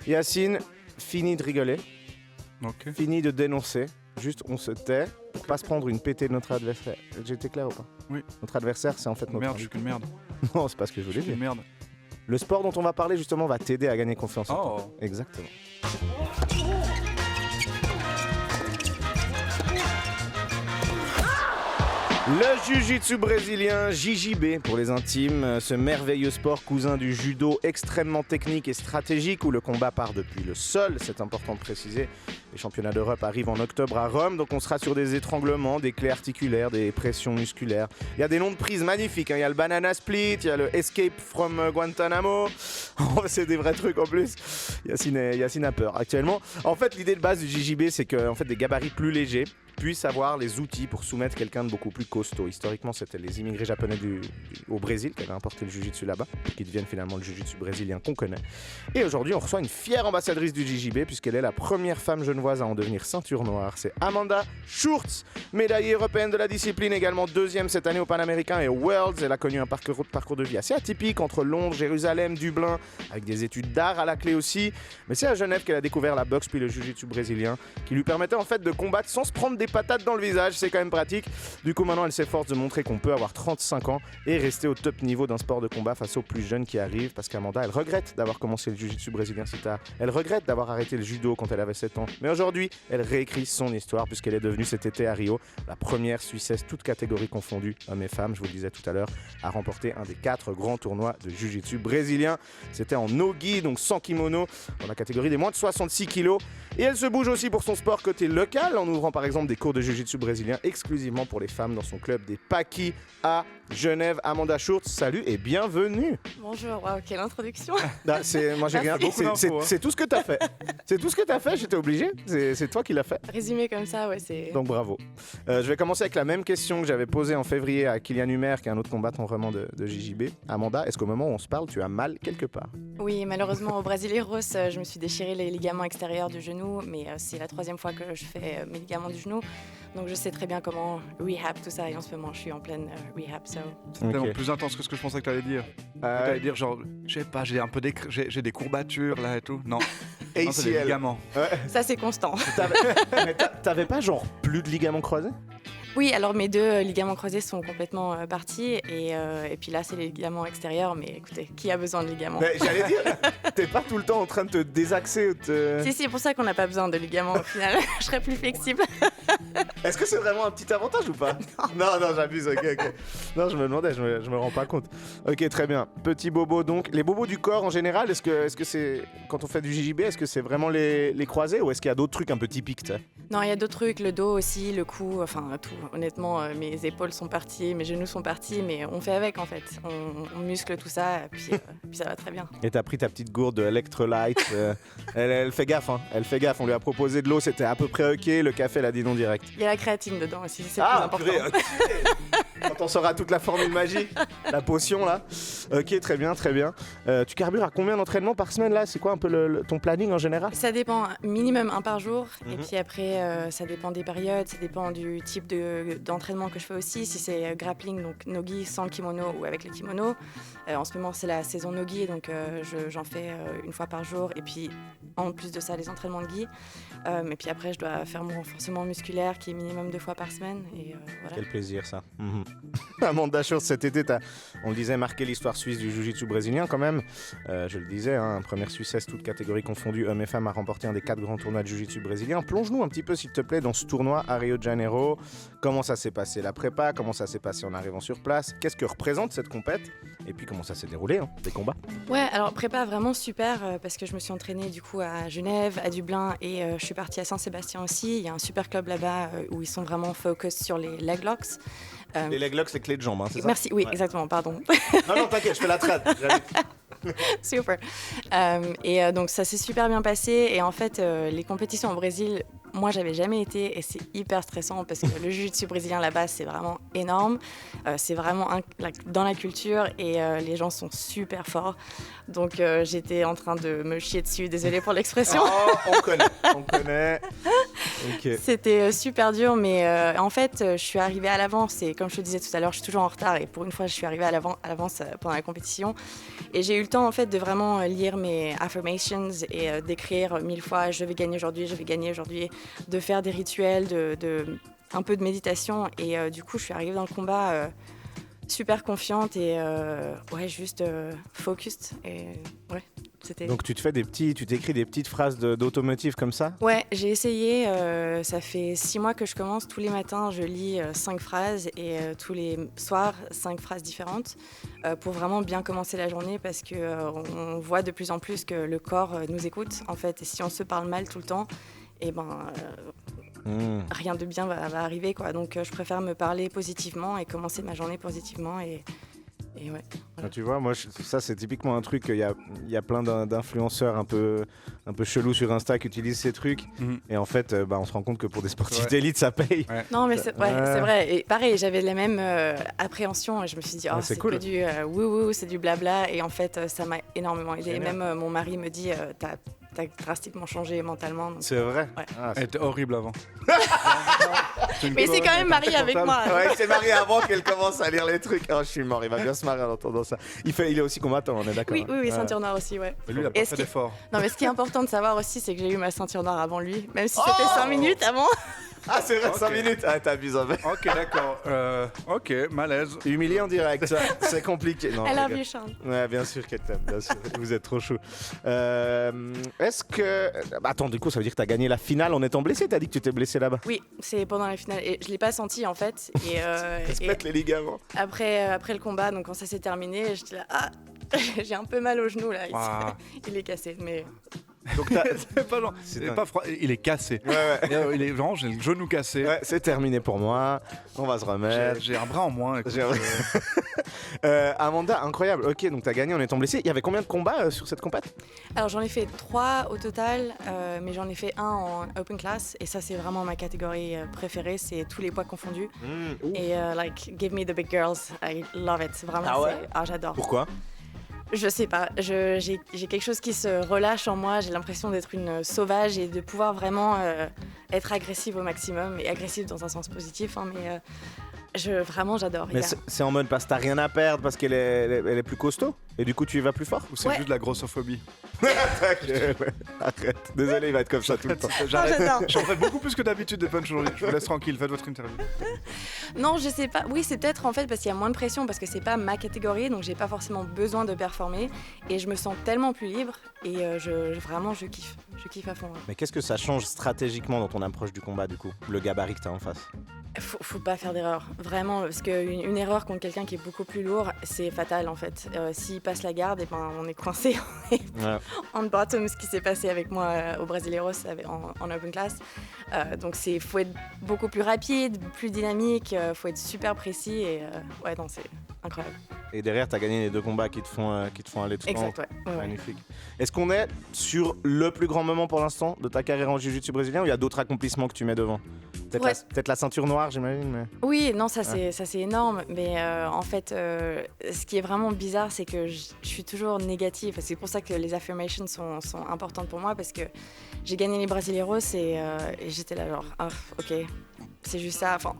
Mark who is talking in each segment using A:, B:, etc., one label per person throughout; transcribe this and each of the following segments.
A: Yacine, fini de rigoler,
B: Ok.
A: fini de dénoncer. Juste, on se tait pour pas se prendre une pétée de notre adversaire. J'ai été clair ou pas?
B: Oui.
A: Notre adversaire, c'est en fait notre...
B: Merde, je suis qu'une merde.
A: Non, c'est pas ce que je
B: Je
A: voulais
B: suis
A: dire.
B: qu'une merde.
A: Le sport dont on va parler, justement, va t'aider à gagner confiance en toi.
B: Oh.
A: Exactement. Le jiu-jitsu brésilien, JJB pour les intimes, ce merveilleux sport cousin du judo extrêmement technique et stratégique où le combat part depuis le sol, c'est important de préciser. Les championnats d'Europe arrivent en octobre à Rome, donc on sera sur des étranglements, des clés articulaires, des pressions musculaires. Il y a des noms de prises magnifiques, hein. Il y a le banana split, il y a le escape from Guantanamo, c'est des vrais trucs en plus. Yacine a peur actuellement. En fait, l'idée de base du JJB, c'est que en fait, des gabarits plus légers puissent avoir les outils pour soumettre quelqu'un de beaucoup plus costaud. Historiquement, c'était les immigrés japonais au Brésil qui avaient importé le jiu-jitsu là-bas, qui deviennent finalement le jiu-jitsu brésilien qu'on connaît. Et aujourd'hui, on reçoit une fière ambassadrice du JJB puisqu'elle est la première femme genevoise à en devenir ceinture noire. C'est Amanda Schurz, médaillée européenne de la discipline, également deuxième cette année au Panaméricain et au Worlds. Elle a connu un parcours de vie assez atypique entre Londres, Jérusalem, Dublin, avec des études d'art à la clé aussi. Mais c'est à Genève qu'elle a découvert la boxe puis le jiu-jitsu brésilien qui lui permettait en fait de combattre sans se prendre des patates dans le visage, c'est quand même pratique. Du coup maintenant elle s'efforce de montrer qu'on peut avoir 35 ans et rester au top niveau d'un sport de combat face aux plus jeunes qui arrivent, parce qu'Amanda elle regrette d'avoir commencé le jiu-jitsu brésilien si tard, elle regrette d'avoir arrêté le judo quand elle avait 7 ans, mais aujourd'hui elle réécrit son histoire puisqu'elle est devenue cet été à Rio la première Suissesse, toutes catégories confondues, hommes et femmes, je vous le disais tout à l'heure, à remporter un des 4 grands tournois de jiu-jitsu brésilien. C'était en no-gi, donc sans kimono, dans la catégorie des moins de 66 kilos. Et elle se bouge aussi pour son sport côté local, en ouvrant par exemple des cours de jiu-jitsu brésilien exclusivement pour les femmes dans son club des Paquis à Genève. Amanda Schurz, salut et bienvenue.
C: Bonjour, wow, quelle introduction.
A: Moi j'ai rien,
B: beaucoup d'infos, hein.
A: c'est tout ce que t'as fait. C'est tout ce que t'as fait, j'étais obligé. C'est toi qui l'as fait.
C: Résumé comme ça, ouais, c'est...
A: Donc bravo. Je vais commencer avec la même question que j'avais posée en février à Kylian Humer, qui est un autre combattant vraiment de JJB. Amanda, est-ce qu'au moment où on se parle, tu as mal quelque part?
C: Oui, malheureusement, au Brasileiros, je me suis déchiré les ligaments extérieurs du genou, mais c'est la 3e fois que je fais mes ligaments du genou. Donc je sais très bien comment rehab tout ça, et en ce moment, je suis en pleine rehab, so...
B: C'est tellement plus intense que ce que je pensais que t'allais dire. T'allais dire genre, je sais pas, j'ai un peu j'ai des courbatures là et tout. Non, non c'est des
A: ACL.
B: ligaments.
A: Ouais.
C: Ça, c'est constant.
A: Mais t'avais pas genre plus de ligaments croisés?
C: Oui, alors mes 2 ligaments croisés sont complètement partis, et puis là, c'est les ligaments extérieurs, mais écoutez, qui a besoin de ligaments?
A: Mais j'allais dire, t'es pas tout le temps en train de te désaxer ou
C: Si, c'est pour ça qu'on n'a pas besoin de ligaments au final. Je serais plus flexible.
A: Est-ce que c'est vraiment un petit avantage ou pas? Non, j'abuse, ok. Non, je me demandais, je me rends pas compte. Ok, très bien. Petit bobo donc. Les bobos du corps en général, est-ce que c'est, quand on fait du JJB, est-ce que c'est vraiment les croisés ou est-ce qu'il y a d'autres trucs un peu typiques, tu sais?
C: Non, il y a d'autres trucs, le dos aussi, le cou, enfin tout. Honnêtement, mes épaules sont parties, mes genoux sont partis, mais on fait avec en fait. On muscle tout ça, et puis ça va très bien.
A: Et t'as pris ta petite gourde de Electrolyte. Elle fait gaffe, hein. Elle fait gaffe. On lui a proposé de l'eau, c'était à peu près ok. Le café, elle a dit non direct.
C: Il y a la créatine dedans aussi, c'est le plus important.
A: Purée, ok. Quand on saura toute la formule magique, la potion là. Ok, très bien. Tu carbures à combien d'entraînements par semaine là? C'est quoi un peu ton planning en général?
C: Ça dépend, minimum 1 par jour, et puis après, ça dépend des périodes, ça dépend du type d'entraînement que je fais aussi. Si c'est grappling, donc no-gi sans le kimono ou avec le kimono. En ce moment, c'est la saison no-gi, donc j'en fais 1 fois par jour, et puis en plus de ça, les entraînements de gi. Et puis après, je dois faire mon renforcement musculaire qui est minimum 2 fois par semaine. Et voilà.
A: Quel plaisir ça. Amanda Schurz, cet été, on le disait, marqué l'histoire suisse du jiu-jitsu brésilien quand même. Je le disais, hein, première Suissesse, toutes catégories confondues, hommes et femmes, à remporter un des 4 grands tournois de jiu-jitsu brésilien. Plonge-nous un petit peu, s'il te plaît, dans ce tournoi à Rio de Janeiro. Comment ça s'est passé la prépa? Comment ça s'est passé en arrivant sur place? Qu'est-ce que représente cette compète? Et puis comment ça s'est déroulé, hein, des combats?
C: Ouais, alors prépa vraiment super, parce que je me suis entraînée du coup à Genève, à Dublin, et je suis partie à Saint-Sébastien aussi. Il y a un super club là-bas où ils sont vraiment focus sur les leg locks.
A: Les leg locks, c'est clés de jambes, hein, c'est ça?
C: Merci, oui,
A: Ouais.
C: exactement, pardon.
A: Non, t'inquiète, je fais la trad.
C: Super. Donc ça s'est super bien passé, et en fait les compétitions au Brésil moi j'avais jamais été et c'est hyper stressant parce que le jiu-jitsu brésilien là-bas c'est vraiment énorme, c'est vraiment dans la culture et les gens sont super forts. Donc j'étais en train de me chier dessus, désolée pour l'expression.
A: Oh, on connaît. Okay.
C: C'était super dur, mais en fait, je suis arrivée à l'avance et comme je te disais tout à l'heure, je suis toujours en retard et pour une fois, je suis arrivée à l'avance pendant la compétition et j'ai eu le temps en fait de vraiment lire mes affirmations et d'écrire 1000 fois je vais gagner aujourd'hui, de faire des rituels, un peu de méditation et du coup, je suis arrivée dans le combat super confiante et juste focused et ouais.
A: Donc tu t'écris des petites phrases d'automotive comme ça ?
C: Ouais, j'ai essayé, ça fait 6 mois que je commence, tous les matins je lis 5 phrases et tous les soirs 5 phrases différentes pour vraiment bien commencer la journée parce qu'on voit de plus en plus que le corps nous écoute en fait et si on se parle mal tout le temps, rien de bien va arriver quoi. Donc je préfère me parler positivement et commencer ma journée positivement et ouais. Voilà.
A: Ah, tu vois, moi, ça c'est typiquement un truc, il y a plein d'influenceurs un peu chelous sur Insta qui utilisent ces trucs. Et en fait, on se rend compte que pour des sportifs d'élite, ça paye.
C: Ouais. Non, mais c'est vrai. Et pareil, j'avais la même appréhension et je me suis dit, c'est cool. Que du wouhou, c'est du blabla. Et en fait, ça m'a énormément aidé. Et même mon mari me dit, t'as drastiquement changé mentalement. Donc,
A: c'est vrai.
C: Ouais.
B: Elle était horrible avant.
C: Mais c'est quand même marié avec moi.
A: Ouais, c'est marié avant qu'elle commence à lire les trucs. Oh, je suis mort, il va bien se marrer en entendant ça. Il est aussi combattant, on est d'accord.
C: Oui, ceinture noire aussi, ouais.
B: Mais lui, il a pas fait d'effort.
C: Non, mais ce qui est important de savoir aussi, c'est que j'ai eu ma ceinture noire avant lui, même si c'était 5 minutes avant.
A: Ah, c'est vrai, 5 minutes. Ah, t'abuses en fait.
B: Ok, d'accord. Ok, malaise.
A: Humilié en direct, c'est compliqué. Non,
C: I love you, Charles.
A: Ouais, bien sûr qu'elle t'aime, bien sûr. Vous êtes trop chou. Est-ce que... Attends, du coup, ça veut dire que t'as gagné la finale en étant blessé ? T'as dit que tu t'es blessé là-bas ?
C: Oui, c'est pendant la finale. Et je l'ai pas senti, en fait.
A: Ça se pète les ligaments.
C: Après le combat, donc quand ça s'est terminé, j'étais là, j'ai un peu mal au genou, là. Il est cassé, mais...
A: Donc
B: il est cassé.
A: Ouais.
B: Il est vraiment, j'ai le genou cassé.
A: Ouais, c'est terminé pour moi. On va se remettre.
B: J'ai un bras en moins.
A: Amanda, incroyable. Ok, donc t'as gagné en étant blessée. Il y avait combien de combats sur cette compète ?
C: Alors j'en ai fait 3 au total, mais j'en ai fait 1 en open class et ça c'est vraiment ma catégorie préférée, c'est tous les poids confondus. Et give me the big girls, I love it. Vraiment,
A: ah ouais ?
C: J'adore.
A: Pourquoi ?
C: Je sais pas, j'ai quelque chose qui se relâche en moi, j'ai l'impression d'être une sauvage et de pouvoir vraiment être agressive au maximum, et agressive dans un sens positif, mais vraiment j'adore.
A: Mais c'est en mode parce que t'as rien à perdre, parce qu'elle est plus costaud, et du coup tu y vas plus fort ?
B: Ou c'est juste de la grossophobie ?
A: Arrête, désolé, il va être comme ça tout le temps.
B: J'arrête. J'en fais beaucoup plus que d'habitude des punch aujourd'hui, je vous laisse tranquille, faites votre interview.
C: Non, je sais pas. Oui, c'est peut-être en fait parce qu'il y a moins de pression, parce que c'est pas ma catégorie, donc j'ai pas forcément besoin de performer et je me sens tellement plus libre et vraiment je kiffe à fond. Ouais.
A: Mais qu'est-ce que ça change stratégiquement dans ton approche du combat du coup, le gabarit que t'as en face ?
C: Faut pas faire d'erreur, vraiment, parce qu'une erreur contre quelqu'un qui est beaucoup plus lourd, c'est fatal en fait. S'il passe la garde, on est coincé en bottom, ce qui s'est passé avec moi au Brasileiros en open class. Donc faut être beaucoup plus rapide, plus dynamique, faut être super précis et c'est incroyable.
A: Et derrière, t'as gagné les 2 combats qui te font aller tout le temps.
C: Exact, ouais.
A: Magnifique. Est-ce qu'on est sur le plus grand moment pour l'instant de ta carrière en jiu-jitsu brésilien ou il y a d'autres accomplisles que tu mets devant ? Peut-être la ceinture noire, j'imagine. Mais...
C: Oui, non, ça c'est énorme. Mais en fait, ce qui est vraiment bizarre, c'est que je suis toujours négative. C'est pour ça que les affirmations sont importantes pour moi, parce que j'ai gagné les Brasileiros et j'étais là genre, ok, c'est juste ça. Enfin,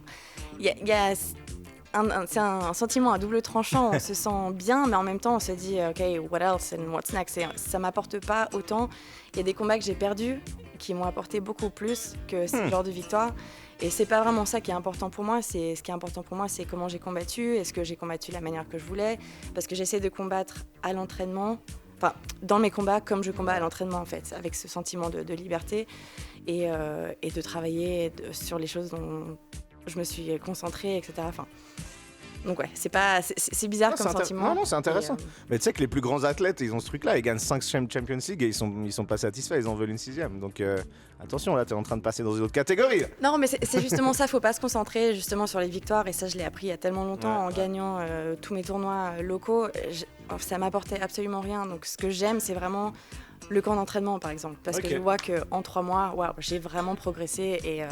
C: c'est un sentiment à double tranchant, on se sent bien, mais en même temps on se dit ok, what else and what's next, et ça m'apporte pas autant. Il y a des combats que j'ai perdus qui m'ont apporté beaucoup plus que ce genre de victoire, et c'est pas vraiment ça qui est important pour moi. Ce qui est important pour moi, c'est comment j'ai combattu, est-ce que j'ai combattu de la manière que je voulais, parce que j'essaie de combattre à l'entraînement, enfin dans mes combats comme je combats à l'entraînement en fait, avec ce sentiment de liberté et de travailler sur les choses dont je me suis concentrée, etc. Enfin, donc c'est bizarre comme sentiment.
A: Non, c'est intéressant. Mais tu sais que les plus grands athlètes, ils ont ce truc-là, ils gagnent 5 Champions League et ils sont pas satisfaits, ils en veulent une 6e. Donc attention, là, t'es en train de passer dans une autre catégorie.
C: Non, mais c'est justement ça, faut pas se concentrer justement sur les victoires, et ça je l'ai appris il y a tellement longtemps en gagnant tous mes tournois locaux. Ça m'apportait absolument rien. Donc ce que j'aime, c'est vraiment le camp d'entraînement, par exemple. Parce que je vois qu'en 3 mois, j'ai vraiment progressé et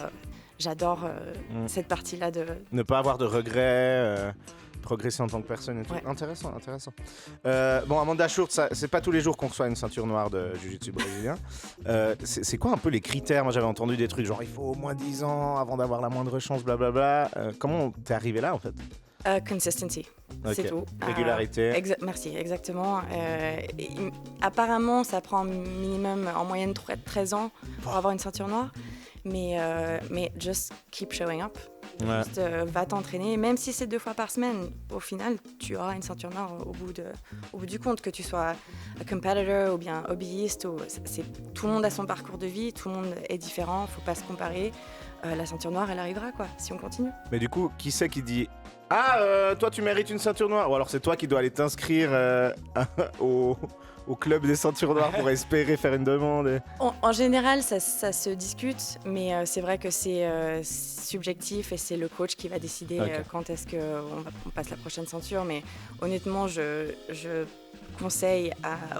C: j'adore cette partie-là de...
A: Ne pas avoir de regrets, progresser en tant que personne et tout. Intéressant. Bon, Amanda Schurz, c'est pas tous les jours qu'on reçoit une ceinture noire de jiu-jitsu brésilien. C'est quoi un peu les critères? Moi, j'avais entendu des trucs genre il faut au moins 10 ans avant d'avoir la moindre chance, blablabla. Comment t'es arrivé là, en fait?
C: Consistency, c'est tout.
A: Régularité.
C: Merci, exactement. Apparemment, ça prend minimum en moyenne 13 ans pour avoir une ceinture noire, mais just keep showing up. Juste va t'entraîner, même si c'est 2 fois par semaine. Au final, tu auras une ceinture noire au bout du compte, que tu sois un competitor ou bien hobbyiste. Tout le monde a son parcours de vie, tout le monde est différent, faut pas se comparer. La ceinture noire, elle arrivera si on continue.
A: Mais du coup, qui c'est qui dit toi tu mérites une ceinture noire? Ou alors c'est toi qui dois aller t'inscrire au club des ceintures noires pour espérer faire une demande
C: En général, ça se discute, mais c'est vrai que c'est subjectif et c'est le coach qui va décider quand est-ce qu'on passe la prochaine ceinture. Mais honnêtement, je conseille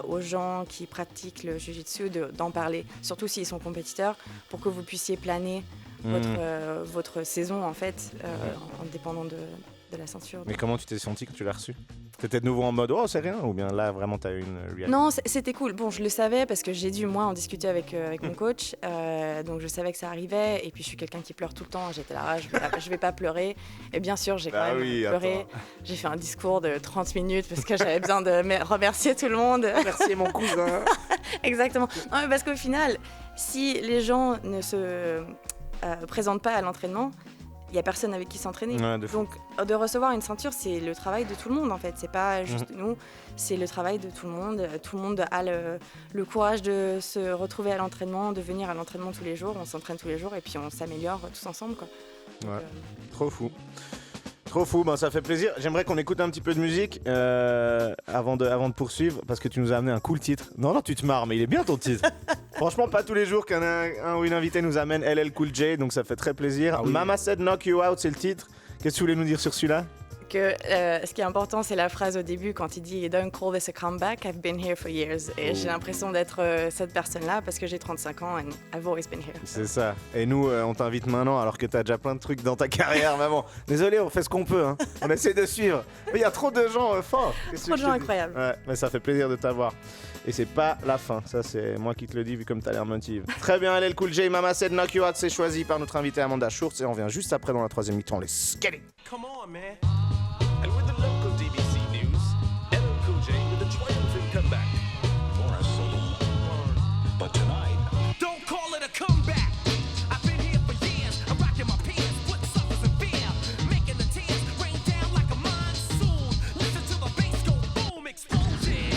C: aux gens qui pratiquent le jiu-jitsu d'en parler, surtout s'ils sont compétiteurs, pour que vous puissiez planer votre saison en fait, en dépendant de la ceinture.
A: Mais comment tu t'es senti quand tu l'as reçu? T'étais de nouveau en mode c'est rien, ou bien là vraiment t'as eu une réaction?
C: Non, c'était cool. Bon, je le savais parce que j'ai dû moi en discuter avec mon coach, donc je savais que ça arrivait. Et puis je suis quelqu'un qui pleure tout le temps. J'étais là, je vais pas pleurer. Et bien sûr, j'ai quand même pleuré. J'ai fait un discours de 30 minutes parce que j'avais besoin de remercier tout le monde.
A: Remercier mon cousin.
C: Exactement. Non, mais parce qu'au final, si les gens ne se présentent pas à l'entraînement, il n'y a personne avec qui s'entraîner. Donc, de recevoir une ceinture, c'est le travail de tout le monde, en fait. C'est pas juste nous, c'est le travail de tout le monde. Tout le monde a le courage de se retrouver à l'entraînement, de venir à l'entraînement tous les jours. On s'entraîne tous les jours et puis on s'améliore tous ensemble, quoi.
A: Donc, trop fou. Trop fou, ça fait plaisir. J'aimerais qu'on écoute un petit peu de musique avant de poursuivre, parce que tu nous as amené un cool titre. Non, tu te marres, mais il est bien ton titre. Franchement, pas tous les jours qu'un ou une invitée nous amène LL Cool J, donc ça fait très plaisir. Mama Said Knock You Out, c'est le titre. Qu'est-ce que tu voulais nous dire sur celui-là?
C: Que ce qui est important, c'est la phrase au début quand il dit "Don't call this a comeback, I've been here for years". Et j'ai l'impression d'être cette personne-là parce que j'ai 35 ans and I've always been here.
A: C'est ça. Et nous, on t'invite maintenant alors que t'as déjà plein de trucs dans ta carrière. Mais bon, désolé, on fait ce qu'on peut. Hein. On essaie de suivre. Mais il y a trop de gens forts.
C: Trop de gens incroyables.
A: Ouais, mais ça fait plaisir de t'avoir. Et c'est pas la fin. Ça, c'est moi qui te le dis vu comme t'as l'air motive. Très bien, LL Cool J, Mama Said Knock You Out, c'est choisi par notre invité Amanda Schurz. Et on revient juste après dans la 3e mi-temps. Let's get it.
D: Come on, man. And with the local DBC news, LL Cool J with a triumphant comeback. For a solo but tonight, don't call it a comeback. I've been here for years. I'm rocking my pants, putting suckers in fear, making the tears rain down like a monsoon. Listen to the bass go boom, explosion,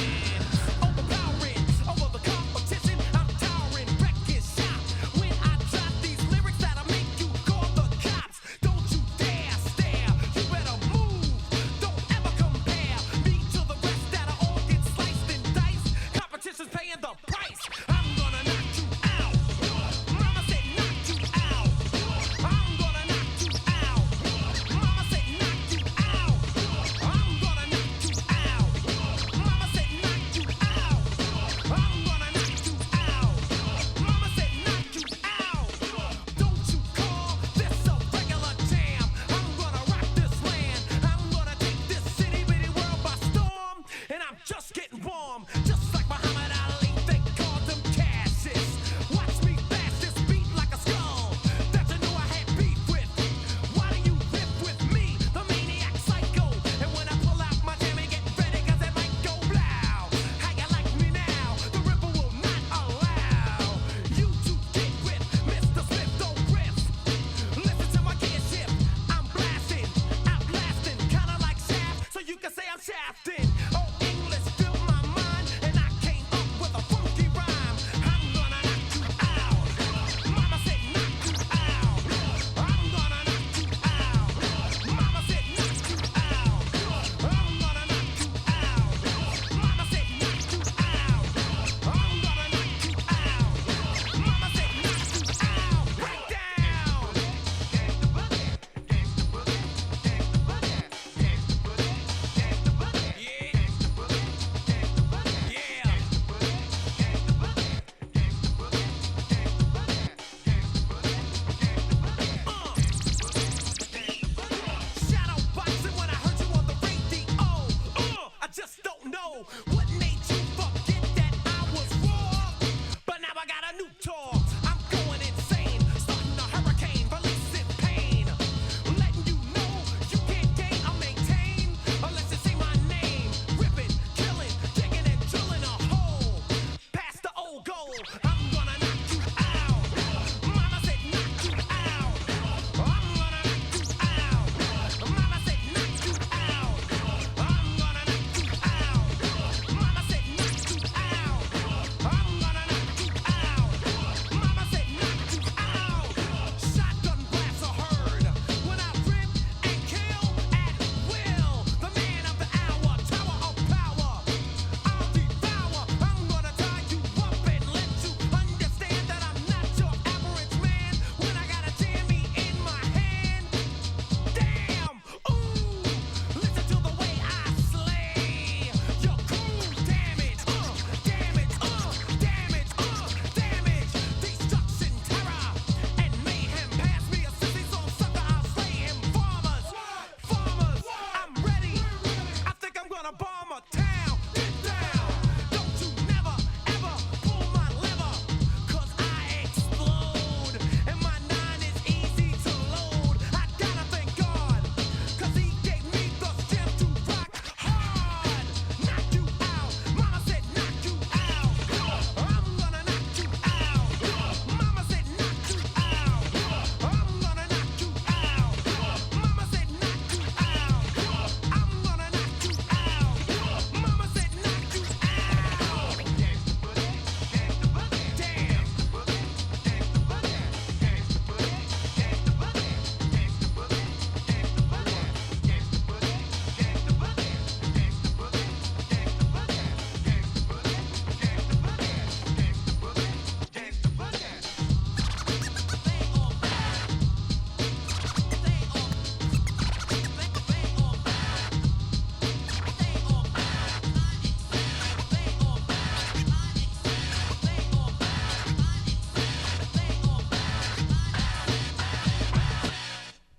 D: overpowering over the competition. I'm towering, wrecking shop. When I drop these lyrics that'll make you call the cops. Don't you dare stare. You better move.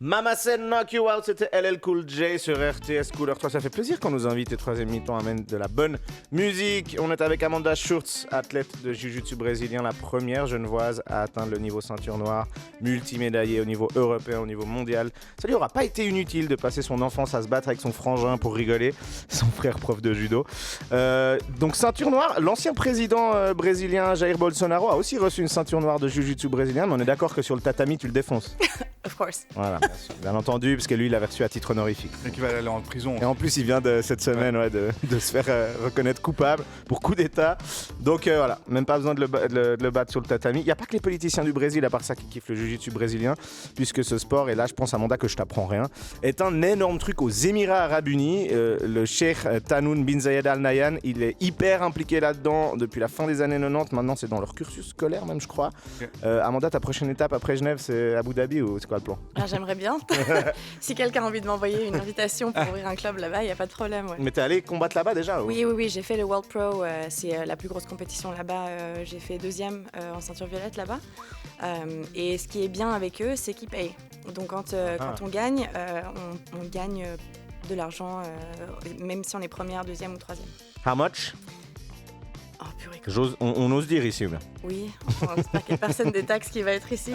A: Mama Said Knock You Out, c'était LL Cool J sur RTS Couleur 3. Ça fait plaisir quand nos invités troisième mi-temps amènent de la bonne musique. On est avec Amanda Schurz, athlète de jiu-jitsu brésilien, la première genevoise à atteindre le niveau ceinture noire, multimédaillée au niveau européen, au niveau mondial. Ça lui aura pas été inutile de passer son enfance à se battre avec son frangin pour rigoler, son frère prof de judo. Donc ceinture noire, l'ancien président brésilien Jair Bolsonaro a aussi reçu une ceinture noire de jiu-jitsu brésilien, mais on est d'accord que sur le tatami, tu le défonces.
C: Of course.
A: Voilà, bien entendu, parce que lui, il l'avait reçu à titre honorifique.
B: Et qui va aller en prison.
A: Et en plus, il vient de cette semaine de se faire reconnaître coupable pour coup d'État. Donc voilà, même pas besoin de le battre sur le tatami. Il n'y a pas que les politiciens du Brésil, à part ça, qui kiffent le jiu-jitsu brésilien, puisque ce sport, et là, je pense, Amanda, que je t'apprends rien, est un énorme truc aux Émirats Arabes Unis. Le cheikh Tanoun bin Zayed Al Nahyan, il est hyper impliqué là-dedans depuis la fin des années 90. Maintenant, c'est dans leur cursus scolaire, même, je crois. Okay. Amanda, ta prochaine étape après Genève, c'est Abu Dhabi ou c'est quoi le plan?
C: J'aimerais bien. Si quelqu'un a envie de m'envoyer une invitation pour ouvrir un club là-bas, il n'y a pas de problème. Ouais.
A: Mais t'es allé combattre là-bas déjà ou...
C: Oui, j'ai fait le World Pro, c'est la plus grosse compétition là-bas. J'ai fait 2e en ceinture violette là-bas. Et ce qui est bien avec eux, c'est qu'ils payent. Donc quand on gagne, on gagne de l'argent, même si on est première, 2e ou 3e.
A: How much?
C: Oh, purée.
A: On ose dire ici ou bien?
C: Oui, enfin, j'espère qu'il n'y a personne des taxes qui va être ici.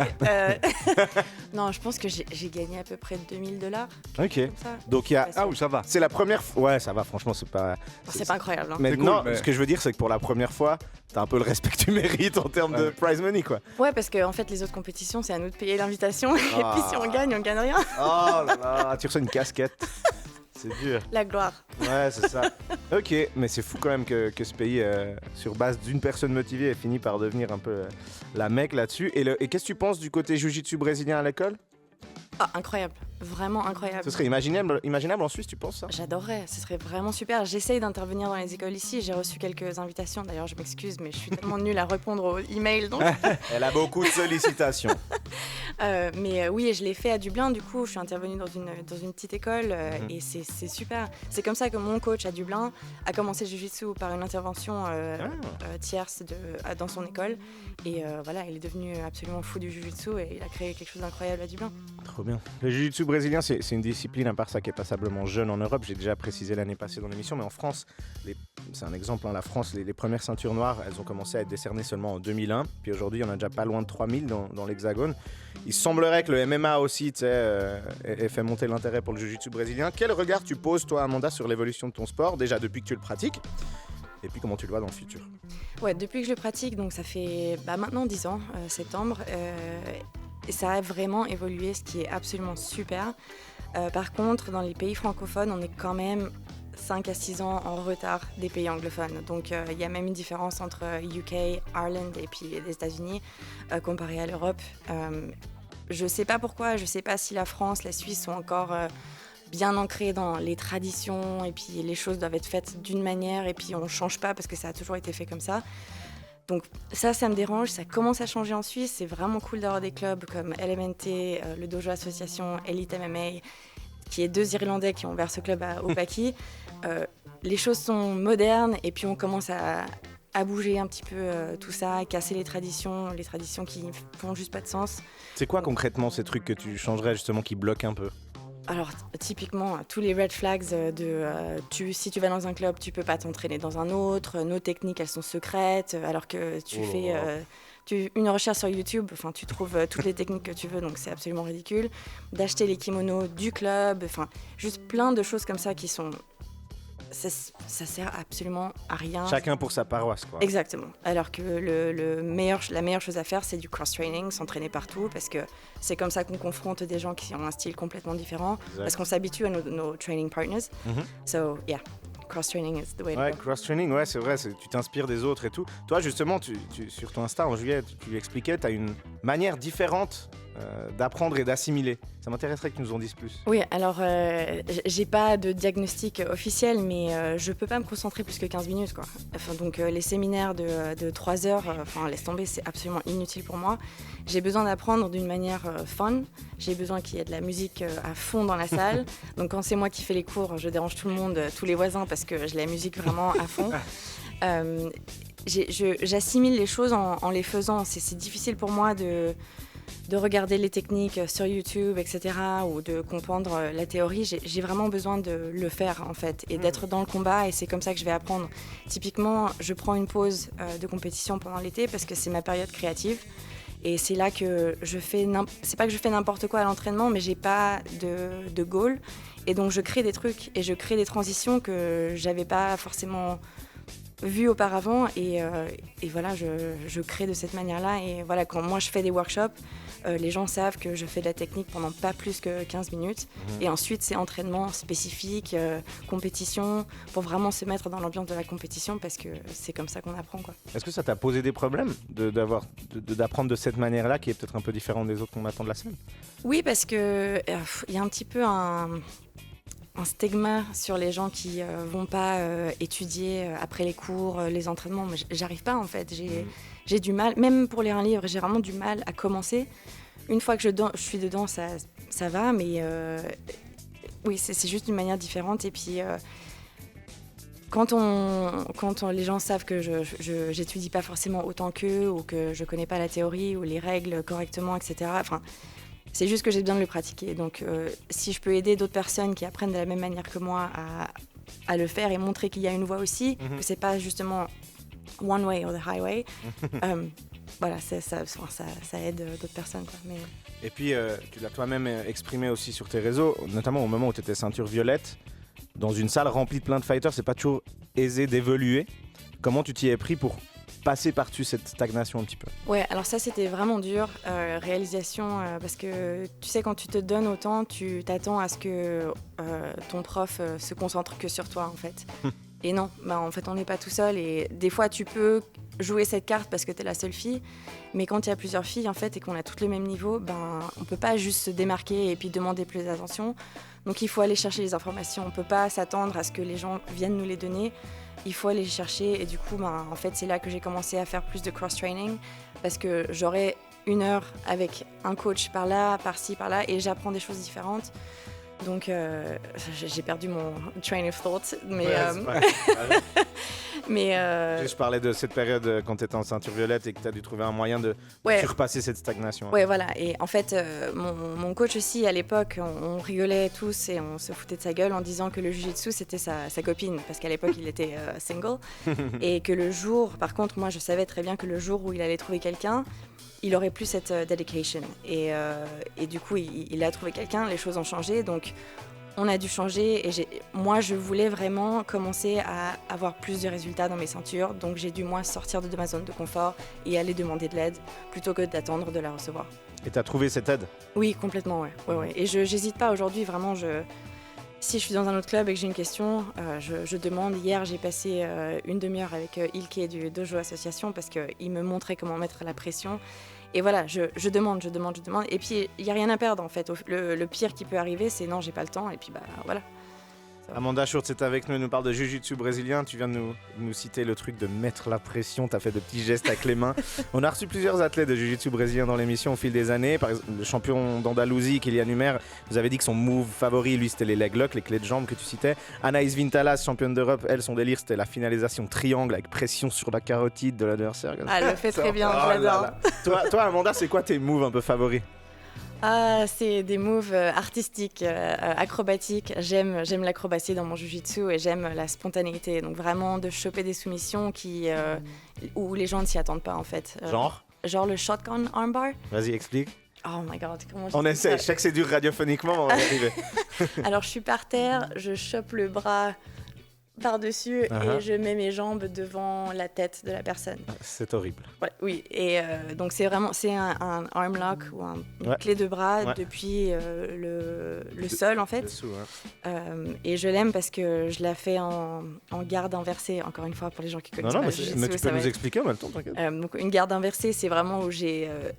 C: Non, je pense que j'ai gagné à peu près $2000.
A: Ok. Donc il y a...
B: Ah oui, ça va.
A: C'est la première fois... Ouais, ça va, franchement, c'est pas...
C: C'est pas incroyable. Hein.
A: Mais
B: cool,
A: non,
B: mais...
A: ce que je veux dire, c'est que pour la première fois, t'as un peu le respect que tu mérites en termes de prize money, quoi.
C: Ouais, parce que en fait, les autres compétitions, c'est à nous de payer l'invitation. Et puis si on gagne rien.
A: Oh là là, tu reçois une casquette. C'est dur.
C: La gloire.
A: Ouais, c'est ça. Ok, mais c'est fou quand même que ce pays, sur base d'une personne motivée, ait fini par devenir un peu la mecque là-dessus. Et qu'est-ce que tu penses du côté jiu-jitsu brésilien à l'école?
C: Ah, incroyable. Vraiment incroyable.
A: Ce serait imaginable en Suisse, tu penses ça?
C: J'adorerais, ce serait vraiment super. J'essaye d'intervenir dans les écoles ici. J'ai reçu quelques invitations. D'ailleurs, je m'excuse, mais je suis tellement nulle à répondre aux emails. Donc...
A: Elle a beaucoup de sollicitations.
C: Mais oui, je l'ai fait à Dublin. Du coup, je suis intervenue dans une petite école et c'est super. C'est comme ça que mon coach à Dublin a commencé le jiu-jitsu par une intervention tierce dans son école. Et voilà, il est devenu absolument fou du jiu-jitsu et il a créé quelque chose d'incroyable à Dublin.
A: Trop bien. Le jiu-jitsu brésilien, c'est une discipline, à part ça, qui est passablement jeune en Europe. J'ai déjà précisé l'année passée dans l'émission, mais en France, c'est un exemple, hein, la France, les premières ceintures noires, elles ont commencé à être décernées seulement en 2001. Puis aujourd'hui, il y en a déjà pas loin de 3000 dans l'Hexagone. Il semblerait que le MMA aussi ait fait monter l'intérêt pour le jiu-jitsu brésilien. Quel regard tu poses, toi, Amanda, sur l'évolution de ton sport, déjà depuis que tu le pratiques? Et puis comment tu le vois dans le futur?
C: Ouais, depuis que je le pratique, donc ça fait maintenant 10 ans, septembre. Et ça a vraiment évolué, ce qui est absolument super. Par contre, dans les pays francophones, on est quand même 5 à 6 ans en retard des pays anglophones. Donc il y a même une différence entre UK, Ireland et puis les États-Unis comparé à l'Europe. Je ne sais pas pourquoi, je ne sais pas si la France, la Suisse sont encore bien ancrés dans les traditions et puis les choses doivent être faites d'une manière et puis on ne change pas parce que ça a toujours été fait comme ça. Donc ça me dérange, ça commence à changer en Suisse, c'est vraiment cool d'avoir des clubs comme LMNT, le Dojo Association, Elite MMA, qui est 2 Irlandais qui ont ouvert ce club au Paki. Les choses sont modernes et puis on commence à bouger un petit peu tout ça, à casser les traditions qui font juste pas de sens.
A: C'est quoi concrètement ces trucs que tu changerais justement qui bloquent un peu?
C: Alors, typiquement, tous les red flags si tu vas dans un club, tu peux pas t'entraîner dans un autre. Nos techniques, elles sont secrètes, alors que tu fais une recherche sur YouTube, tu trouves toutes les techniques que tu veux, donc c'est absolument ridicule. D'acheter les kimonos du club, juste plein de choses comme ça qui sont... Ça sert absolument à rien.
A: Chacun pour sa paroisse, quoi.
C: Exactement. Alors que la meilleure chose à faire, c'est du cross-training, s'entraîner partout, parce que c'est comme ça qu'on confronte des gens qui ont un style complètement différent, parce qu'on s'habitue à nos training partners. So, yeah. Cross-training is the way to go.
A: Ouais, cross-training, ouais, c'est vrai, tu t'inspires des autres et tout. Toi, justement, sur ton Insta, en juillet, tu expliquais, tu as une manière différente d'apprendre et d'assimiler. Ça m'intéresserait que tu nous en dises plus.
C: Oui, alors, j'ai pas de diagnostic officiel, mais je peux pas me concentrer plus que 15 minutes, quoi. Donc, les séminaires de 3 heures, laisse tomber, c'est absolument inutile pour moi. J'ai besoin d'apprendre d'une manière fun. J'ai besoin qu'il y ait de la musique à fond dans la salle. Donc, quand c'est moi qui fais les cours, je dérange tout le monde, tous les voisins, parce que j'ai la musique vraiment à fond. J'assimile les choses en les faisant. C'est difficile pour moi regarder les techniques sur YouTube, etc., ou de comprendre la théorie. J'ai vraiment besoin de le faire, en fait, et d'être dans le combat, et c'est comme ça que je vais apprendre. Typiquement, je prends une pause de compétition pendant l'été parce que c'est ma période créative. Et c'est là que je fais, c'est pas que je fais n'importe quoi à l'entraînement, mais j'ai pas de goal. Et donc je crée des trucs et je crée des transitions que j'avais pas forcément vues auparavant. Et voilà, je crée de cette manière-là. Et voilà, quand moi je fais des workshops, les gens savent que je fais de la technique pendant pas plus que 15 minutes. Et ensuite, c'est entraînement spécifique, compétition, pour vraiment se mettre dans l'ambiance de la compétition, parce que c'est comme ça qu'on apprend, quoi.
A: Est-ce que ça t'a posé des problèmes d'apprendre de cette manière-là, qui est peut-être un peu différente des autres combattants de la scène?
C: Oui, parce que y a un petit peu un stigma sur les gens qui vont pas étudier après les cours, les entraînements. Mais j'arrive pas, en fait. J'ai du mal, même pour lire un livre, j'ai vraiment du mal à commencer. Une fois que je suis dedans, ça va, mais oui, c'est juste d'une manière différente. Et puis, quand les gens savent que je n'étudie pas forcément autant qu'eux, ou que je connais pas la théorie ou les règles correctement, etc., enfin, c'est juste que j'ai besoin de le pratiquer. Donc, si je peux aider d'autres personnes qui apprennent de la même manière que moi à le faire et montrer qu'il y a une voie aussi, que c'est pas justement one way or the highway, voilà, ça aide d'autres personnes, quoi. Mais...
A: Et puis, tu l'as toi-même exprimé aussi sur tes réseaux, notamment au moment où tu étais ceinture violette, dans une salle remplie de plein de fighters, c'est pas toujours aisé d'évoluer. Comment tu t'y es pris pour passer par-dessus cette stagnation un petit peu?
C: Ouais, alors ça c'était vraiment dur, réalisation, parce que tu sais, quand tu te donnes autant, tu t'attends à ce que ton prof se concentre que sur toi, en fait. Et non, en fait on n'est pas tout seul, et des fois tu peux jouer cette carte parce que t'es la seule fille, mais quand il y a plusieurs filles, en fait, et qu'on a toutes le même niveau, on peut pas juste se démarquer et puis demander plus d'attention. Donc il faut aller chercher les informations, on peut pas s'attendre à ce que les gens viennent nous les donner. Il faut aller les chercher, et du coup, en fait, c'est là que j'ai commencé à faire plus de cross-training, parce que j'aurais 1 heure avec un coach par là, par-ci, par-là, et j'apprends des choses différentes. Donc, j'ai perdu mon train of thought, mais...
A: Je parlais de cette période quand tu étais en ceinture violette et que tu as dû trouver un moyen de surpasser cette stagnation.
C: Ouais, voilà. Et en fait, mon coach aussi, à l'époque, on rigolait tous et on se foutait de sa gueule en disant que le jiu-jitsu, c'était sa copine, parce qu'à l'époque, il était single. Et que le jour, par contre, moi, je savais très bien que le jour où il allait trouver quelqu'un, il aurait plus cette dedication. Et du coup, il a trouvé quelqu'un, les choses ont changé, donc on a dû changer. Et moi, je voulais vraiment commencer à avoir plus de résultats dans mes ceintures, donc j'ai dû, moi, sortir de ma zone de confort et aller demander de l'aide, plutôt que d'attendre de la recevoir.
A: Et tu as trouvé cette aide?
C: Oui, complètement, ouais. Et je n'hésite pas aujourd'hui, vraiment, si je suis dans un autre club et que j'ai une question, je demande. Hier, j'ai passé 1 demi-heure avec Ilke du Dojo Association, parce qu'il me montrait comment mettre la pression. Et voilà, je demande. Et puis, il n'y a rien à perdre, en fait. Le pire qui peut arriver, c'est non, j'ai pas le temps. Et puis, voilà.
A: Amanda Schurz est avec nous, elle nous parle de jiu-jitsu brésilien. Tu viens de nous citer le truc de mettre la pression, tu as fait de petits gestes avec les mains. On a reçu plusieurs athlètes de jiu-jitsu brésilien dans l'émission au fil des années. Par exemple, le champion d'Andalousie, Kylian Humer, vous avez dit que son move favori, lui, c'était les leg locks, les clés de jambes que tu citais. Anaïs Vintalas, championne d'Europe, elle, son délire, c'était la finalisation triangle avec pression sur la carotide de l'adversaire.
C: Ah, elle le fait très bien, je l'adore.
A: Toi, Amanda, c'est quoi tes moves un peu favoris?
C: C'est des moves artistiques, acrobatiques. J'aime l'acrobatie dans mon jiu-jitsu, et j'aime la spontanéité. Donc vraiment de choper des soumissions où les gens ne s'y attendent pas, en fait. Genre le shotgun armbar.
A: Vas-y, explique.
C: Oh my god, comment
A: on essaie, je sais que c'est dur radiophoniquement, mais on va y arriver.
C: Alors je suis par terre, je chope le bras par-dessus et je mets mes jambes devant la tête de la personne.
A: C'est horrible.
C: Ouais, oui, et donc c'est un arm lock ou une clé de bras depuis le sol, en fait.
A: Dessous,
C: et je l'aime parce que je la fais en garde inversée, encore une fois, pour les gens qui connaissent pas.
A: Mais tu peux nous expliquer en même temps, t'inquiète.
C: Donc une garde inversée, c'est vraiment où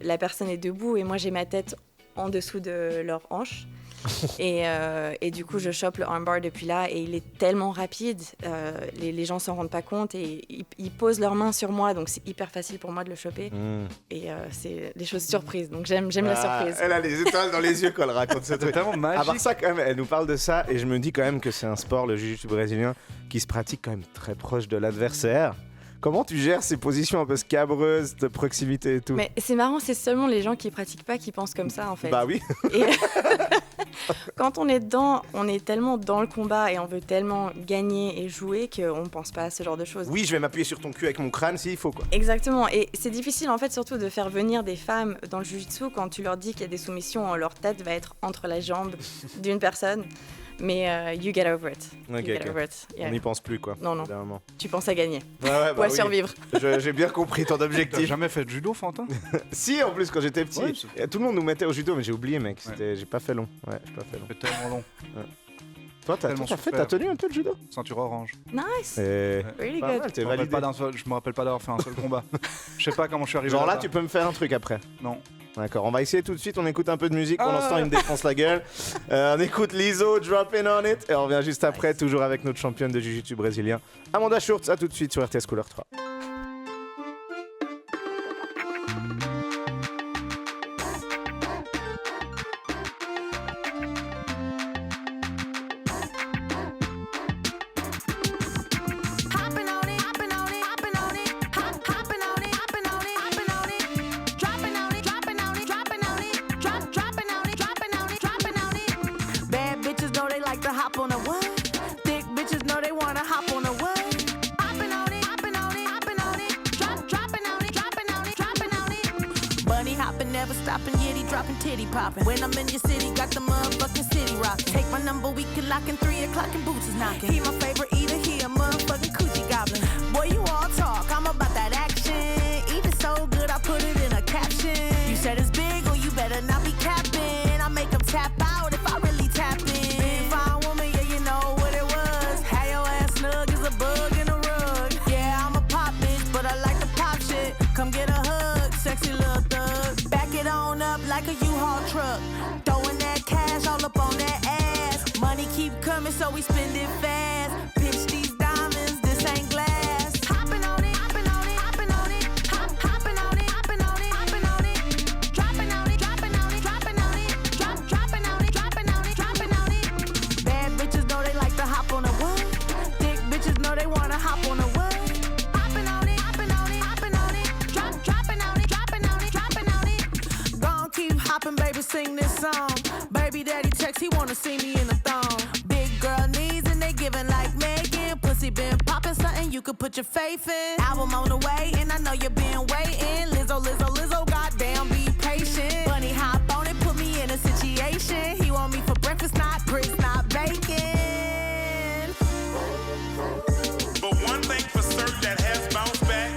C: la personne est debout et moi j'ai ma tête en dessous de leur hanche. Et du coup, je chope le armbar depuis là, et il est tellement rapide, les gens s'en rendent pas compte, et ils posent leurs mains sur moi, donc c'est hyper facile pour moi de le choper. Et c'est des choses surprises, donc j'aime la surprise.
A: Elle a les étoiles dans les yeux quand elle raconte ça.
B: C'est tellement magique.
A: À part ça, quand même, elle nous parle de ça, et je me dis quand même que c'est un sport, le jiu-jitsu brésilien, qui se pratique quand même très proche de l'adversaire. Comment tu gères ces positions un peu scabreuses de proximité et tout?
C: Mais c'est marrant, c'est seulement les gens qui pratiquent pas qui pensent comme ça en fait.
A: Bah oui.
C: Et quand on est dedans, on est tellement dans le combat et on veut tellement gagner et jouer qu'on ne pense pas à ce genre de choses.
A: Oui, je vais m'appuyer sur ton cul avec mon crâne s'il faut quoi.
C: Exactement, et c'est difficile en fait surtout de faire venir des femmes dans le jiu-jitsu quand tu leur dis qu'il y a des soumissions, leur tête va être entre la jambe d'une personne. Mais you get over it.
A: Ok,
C: You get
A: ok.
C: over it. Yeah.
A: On n'y pense plus quoi.
C: Non, non.
A: Évidemment.
C: Tu penses à gagner
A: Ouais, ouais,
C: ou à survivre.
A: J'ai bien compris ton
B: T'as
A: objectif.
B: jamais fait de judo, Fantin?
A: Si, en plus, quand j'étais petit,
B: Ouais,
A: et tout le monde nous mettait au judo, mais j'ai oublié, mec. J'ai pas fait long. Ouais, j'ai pas fait long.
B: C'est tellement long.
A: Toi, t'as
B: Tellement
A: fait,
B: souffert.
A: t'as tenu un peu le judo?
B: Ceinture orange.
C: Nice. Really
A: Pas
C: good.
A: mal, t'es
B: Je me rappelle
A: validé.
B: je me rappelle pas d'avoir fait un seul combat. Je sais pas comment je suis arrivé
A: Genre là,
B: là-bas.
A: tu peux me faire un truc après.
B: Non.
A: D'accord, on va essayer tout de suite. On écoute un peu de musique. Pour
B: Ah.
A: l'instant, il me défonce la gueule. On écoute Lizzo, Dropping on It. Et on revient juste après, toujours avec notre championne de jiu-jitsu brésilien, Amanda Schurz. À tout de suite sur RTS Couleur 3.
E: Hopping on it, hopping on it, hopping on it, hopping on it, hopping on it, hopping on it, dropping on it, dropping on it, dropping on it, dropping on it, dropping on it, dropping on it. Bad bitches know they like to hop on a what? Thick bitches know they wanna hop on a what? Hopping on it, hopping on it, hopping on it, dropping on it, dropping on it, dropping on it. Bunny hopping, never stopping, yitty dropping, titty popping. When I'm in your city, got the motherfucking city rockin'. Take my number, we can lock in 3 o'clock and boots is knocking. He my favorite eater, he a motherfucking coochie goblin. Boy, you all talk, I'm about that action. Eat it so good, I put it in a caption. You said it's big, or you better not be capping. I make them tap out if I really tap in. Big fine woman, yeah, you know what it was. Had your ass snug as a bug in a rug. Yeah, I'm a pop bitch, but I like to pop shit. Come get a hug, sexy little thug. Back it on up like a U-Haul truck. Throwing that cash all up on that ass. Money keep coming, so we spend it fast. Pitch these diamonds, this ain't glass. Hopping on it, hopping on it, hopping on it, hopping on it, hopping on it, hopping on it, dropping on it, dropping on it, dropping on it, dropping on it, dropping on it, dropping on it. Bad bitches know they like to hop on a what? Thick bitches know they wanna hop on a what? Hopping on it, hopping on it, hopping on it, dropping on it, dropping on it, dropping on it. Gon' keep hopping, baby, sing this song. Baby daddy text, he wanna see me in a thong. Big girl needs and they giving like Megan. Pussy been popping, something you could put your faith in. Album on the way, and I know you been waiting. Lizzo, Lizzo, Lizzo, goddamn, be patient. Bunny hop on it, put me in a situation. He want me for breakfast, not grits, not bacon.
F: But one thing for certain that has bounced back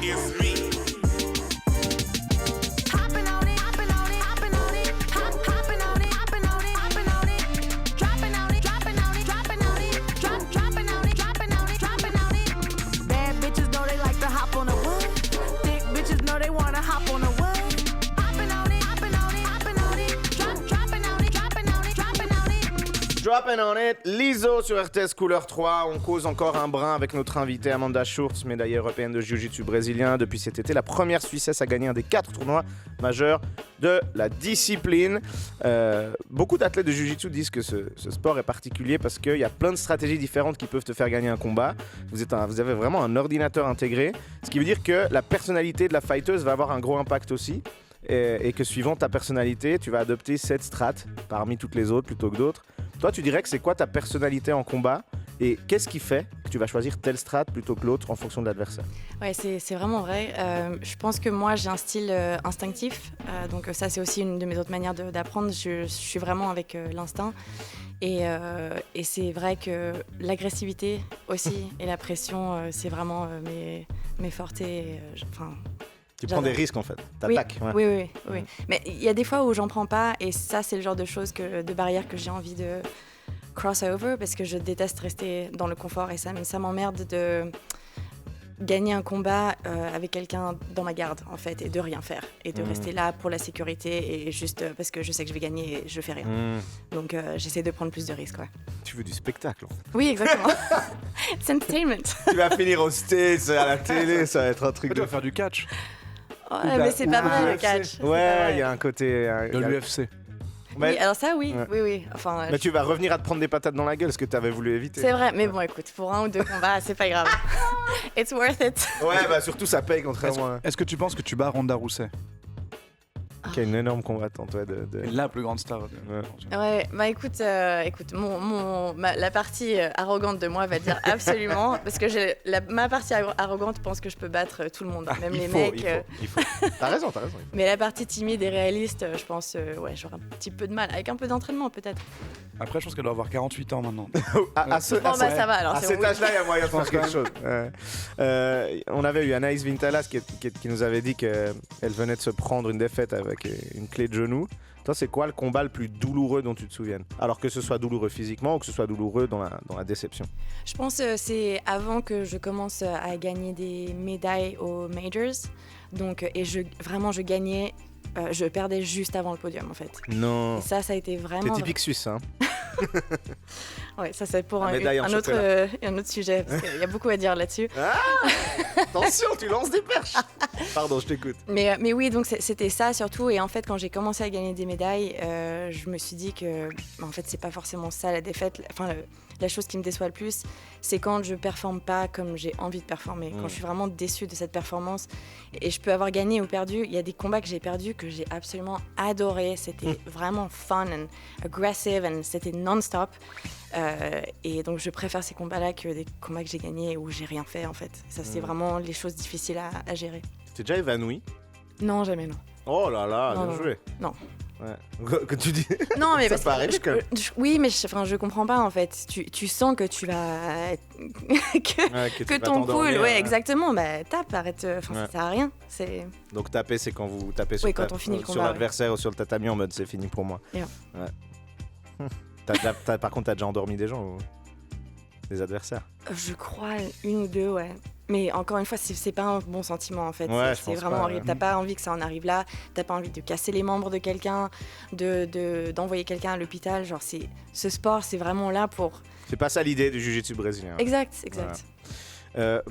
F: is me.
E: Hopping on it, hopping on it, hopping on it, hopping on it, hopping on it, hopping on it, dropping on it, dropping on it, dropping on it, dropping on it, dropping on it, dropping on it. Bad bitches know they like to hop on a what? Thick bitches know they wanna hop on a what? Hopping on it, hopping on it, hopping on it, dropping on it, dropping on it, dropping on it.
A: Dropping on it, Lizzo sur RTS Couleur 3. On cause encore un brin avec notre invitée Amanda Schurz, médaillée européenne de jiu-jitsu brésilien. Depuis cet été, la première Suissesse à gagner un des 4 tournois majeurs de la discipline. Beaucoup d'athlètes de jiu-jitsu disent que ce sport est particulier parce qu'il y a plein de stratégies différentes qui peuvent te faire gagner un combat. Vous avez vraiment un ordinateur intégré, ce qui veut dire que la personnalité de la fighteuse va avoir un gros impact aussi. Et que suivant ta personnalité, tu vas adopter cette strat parmi toutes les autres plutôt que d'autres. Toi, tu dirais que c'est quoi ta personnalité en combat et qu'est-ce qui fait que tu vas choisir telle strat plutôt que l'autre en fonction de l'adversaire?
C: Ouais, c'est vraiment vrai. Je pense que moi, j'ai un style instinctif. Donc ça, c'est aussi une de mes autres manières d'apprendre. Je suis vraiment avec l'instinct. Et c'est vrai que l'agressivité aussi et la pression, c'est vraiment mes fortés.
A: Tu prends des risques en fait, t'attaques.
C: Oui, oui. Mais il y a des fois où j'en prends pas et ça c'est le genre de choses, de barrières que j'ai envie de crossover parce que je déteste rester dans le confort et ça m'emmerde de gagner un combat avec quelqu'un dans ma garde en fait et de rien faire et de rester là pour la sécurité et juste parce que je sais que je vais gagner et je fais rien. Donc j'essaie de prendre plus de risques. Ouais.
A: Tu veux du spectacle en fait.
C: Oui, exactement. C'est entertainment.
A: Tu vas finir au States, à la télé, ça va être un truc
B: Tu vas faire du catch.
C: Ouais, mais c'est pas vrai le catch.
A: Ouais, il y a un côté...
B: De l'UFC.
A: Mais,
C: Oui, alors ça, oui,
A: Ouais.
C: oui. Enfin,
A: mais tu vas revenir à te prendre des patates dans la gueule, ce que tu avais voulu éviter.
C: c'est vrai, mais bon, écoute, pour 1 ou 2 combats, c'est pas grave. It's worth it.
A: Ouais, bah surtout ça paye contrairement à...
B: Est-ce que tu penses que tu bats Ronda Rousey?
A: Qui est une énorme combattante, ouais,
B: La plus grande star.
A: Ouais.
C: Ouais, bah écoute, la partie arrogante de moi va dire absolument, parce que ma partie arrogante pense que je peux battre tout le monde, même les mecs.
A: Il faut. T'as raison.
C: Mais la partie timide et réaliste, je pense, ouais, j'aurai un petit peu de mal, avec un peu d'entraînement peut-être.
B: Après, je pense qu'elle doit avoir 48 ans maintenant.
C: Bon, bah ça va alors.
A: À
C: c'est
A: cet
C: bon.
A: âge-là, il y a moyen de faire quelque chose. On avait eu Anaïs Vintalas qui nous avait dit qu'elle venait de se prendre une défaite avec une clé de genou. Toi, c'est quoi le combat le plus douloureux dont tu te souviennes? Alors que ce soit douloureux physiquement ou que ce soit douloureux dans la déception.
C: Je pense que c'est avant que je commence à gagner des médailles aux Majors. Donc, je gagnais, je perdais juste avant le podium en fait.
A: Non.
C: Et ça a été
A: T'es
C: vraiment.
A: typique suisse, hein.
C: Ouais, ça c'est pour
A: La
C: un
A: médaille en
C: autre,
A: chocolat.
C: un autre sujet, parce qu'il y a beaucoup à dire là-dessus.
A: Attention, tu lances des perches. Pardon, je t'écoute.
C: Mais oui, donc c'était ça surtout. Et en fait, quand j'ai commencé à gagner des médailles, je me suis dit que, en fait, c'est pas forcément ça la défaite. Enfin, la chose qui me déçoit le plus, c'est quand je performe pas comme j'ai envie de performer. Quand je suis vraiment déçue de cette performance. Et je peux avoir gagné ou perdu. Il y a des combats que j'ai perdus que j'ai absolument adoré. C'était vraiment fun and aggressive and c'était non-stop. Et donc, je préfère ces combats-là que des combats que j'ai gagnés où j'ai rien fait, en fait. Ça, c'est vraiment les choses difficiles à gérer.
A: T'es déjà évanoui?
C: Non, jamais, non.
A: Oh là là,
C: Non,
A: bien
C: non.
A: joué.
C: Non.
A: Ouais. Que tu dis.
C: Non, mais
A: Ça
C: parce
A: paraît
C: que
A: quand même.
C: oui, mais je comprends pas en fait. Tu sens que tu vas
A: Ouais,
C: que
A: tu vas
C: ton
A: t'endormir,
C: cool, ouais, exactement. Bah tape, arrête. Enfin,
A: Ouais.
C: ça sert à rien. C'est
A: Donc taper, c'est quand vous tapez sur,
C: Oui, quand on finit le
A: sur
C: combat,
A: l'adversaire ou sur le tatami en mode c'est fini pour moi.
C: Yeah.
A: Ouais. Par contre, t'as déjà endormi des gens ou des adversaires?
C: Je crois 1 ou 2, ouais. Mais encore une fois, c'est pas un bon sentiment en fait.
A: Ouais, je
C: c'est
A: pense
C: vraiment
A: pas,
C: horrible.
A: ouais.
C: T'as pas envie que ça en arrive là. T'as pas envie de casser les membres de quelqu'un, d'envoyer quelqu'un à l'hôpital. Genre, ce sport, c'est vraiment là pour.
A: C'est pas ça l'idée du jiu-jitsu brésilien.
C: Exact.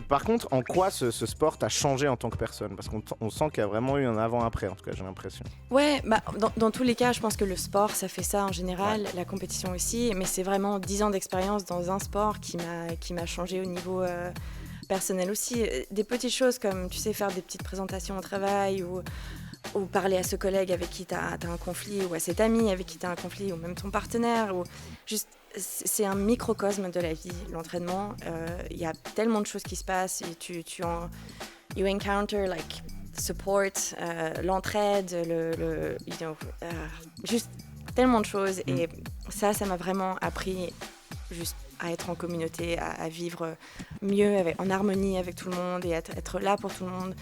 A: Par contre, en quoi ce sport t'a changé en tant que personne? Parce qu'on sent qu'il y a vraiment eu un avant-après, en tout cas, j'ai l'impression.
C: Ouais, bah, dans tous les cas, je pense que le sport, ça fait ça en général, la compétition aussi, mais c'est vraiment 10 ans d'expérience dans un sport qui m'a changé au niveau personnel aussi. Des petites choses comme, tu sais, faire des petites présentations au travail ou parler à ce collègue avec qui tu as un conflit ou à cet ami avec qui tu as un conflit ou même ton partenaire. Ou juste, c'est un microcosme de la vie, l'entraînement. Il y a tellement de choses qui se passent et you encounter like support, l'entraide, juste tellement de choses. Et ça m'a vraiment appris juste à être en communauté, à vivre mieux, en harmonie avec tout le monde et être là pour tout le monde.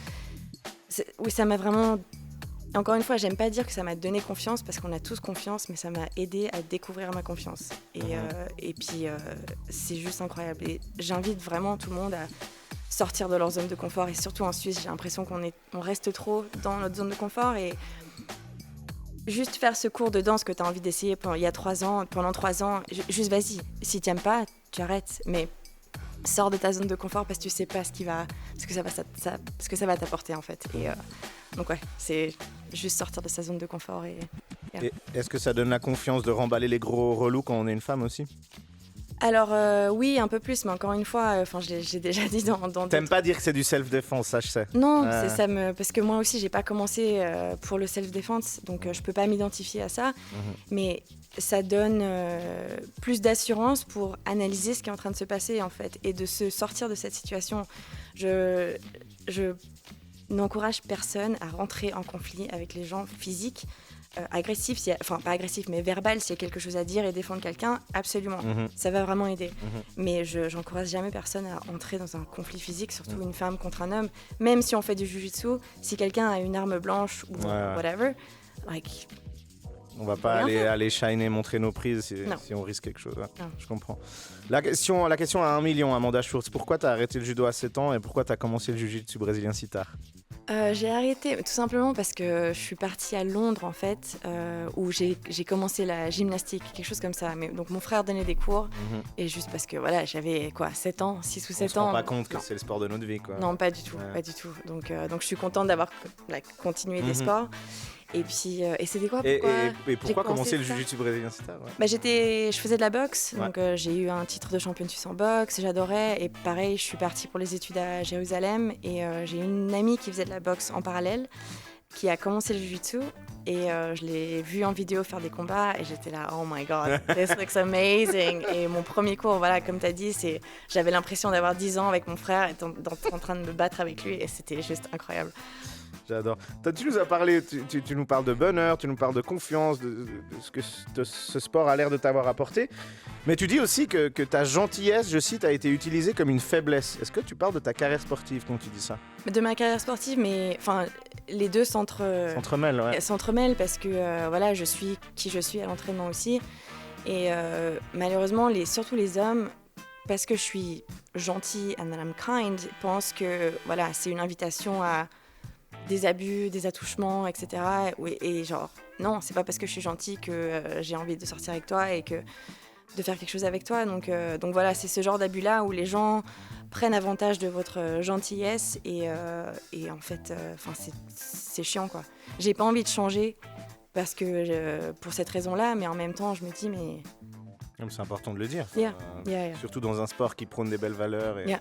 C: Oui, ça m'a vraiment... Encore une fois, j'aime pas dire que ça m'a donné confiance parce qu'on a tous confiance, mais ça m'a aidé à découvrir ma confiance. Et puis, c'est juste incroyable. Et j'invite vraiment tout le monde à sortir de leur zone de confort. Et surtout en Suisse, j'ai l'impression qu'on reste trop dans notre zone de confort. Et juste faire ce cours de danse que tu as envie d'essayer pendant 3 ans, juste vas-y. Si tu n'aimes pas, tu arrêtes. Mais sors de ta zone de confort parce que tu sais pas ce que ça va t'apporter en fait. Et donc ouais, c'est juste sortir de sa zone de confort. Et
A: est-ce que ça donne la confiance de remballer les gros relous quand on est une femme aussi?
C: Alors oui, un peu plus, mais encore une fois, j'ai déjà dit dans
A: T'aimes pas dire que c'est du self-défense, ça je sais.
C: Non, parce que moi aussi j'ai pas commencé pour le self-défense, donc je peux pas m'identifier à ça, mais ça donne plus d'assurance pour analyser ce qui est en train de se passer en fait et de se sortir de cette situation. Je n'encourage personne à rentrer en conflit avec les gens physiques. Agressif, pas agressif, mais verbal, s'il y a quelque chose à dire et défendre quelqu'un, absolument, ça va vraiment aider. Mais j'encourage jamais personne à entrer dans un conflit physique, surtout une femme contre un homme, même si on fait du jujitsu, si quelqu'un a une arme blanche ou whatever, like...
A: On va pas aller shiner, montrer nos prises si on risque quelque chose. Ouais. Je comprends. La question à 1 million, Amanda Schurz, pourquoi t'as arrêté le judo à 7 ans et pourquoi t'as commencé le jiu-jitsu brésilien si tard?
C: J'ai arrêté tout simplement parce que je suis partie à Londres en fait, où j'ai commencé la gymnastique, quelque chose comme ça. Mais, donc mon frère donnait des cours et juste parce que voilà, j'avais 7 ans, 6 ou 7 ans.
A: On se rend pas compte que c'est le sport de notre vie quoi.
C: Non, pas du tout, pas du tout. Donc je suis contente d'avoir continué des sports. Et puis, et c'était quoi
A: Et
C: j'ai
A: pourquoi commencer le
C: ça
A: jiu-jitsu brésilien, c'est ça?
C: Bah, je faisais de la boxe,
A: Ouais.
C: donc j'ai eu un titre de championne suisse en boxe, j'adorais. Et pareil, je suis partie pour les études à Jérusalem et j'ai une amie qui faisait de la boxe en parallèle, qui a commencé le jiu-jitsu. Et je l'ai vue en vidéo faire des combats et j'étais là, oh my god, this looks amazing. Et mon premier cours, voilà, comme tu as dit, j'avais l'impression d'avoir 10 ans avec mon frère et en train de me battre avec lui et c'était juste incroyable.
A: J'adore. Toi, tu nous as parlé, tu nous parles de bonheur, tu nous parles de confiance, de ce que ce sport a l'air de t'avoir apporté. Mais tu dis aussi que ta gentillesse, je cite, a été utilisée comme une faiblesse. Est-ce que tu parles de ta carrière sportive quand tu dis ça?
C: De ma carrière sportive, mais enfin, les deux
A: S'entremêlent, ouais.
C: s'entremêlent parce que voilà, je suis qui je suis à l'entraînement aussi. Et malheureusement, surtout les hommes, parce que je suis gentille and that I'm kind, pensent que voilà, c'est une invitation à des abus, des attouchements, etc. Et genre, non, c'est pas parce que je suis gentille que j'ai envie de sortir avec toi et que de faire quelque chose avec toi. Donc voilà, c'est ce genre d'abus-là où les gens prennent avantage de votre gentillesse et en fait, c'est chiant, quoi. J'ai pas envie de changer parce que pour cette raison-là, mais en même temps, je me dis, mais...
A: C'est important de le dire.
C: Yeah.
A: Surtout dans un sport qui prône des belles valeurs. Et...
C: Yeah.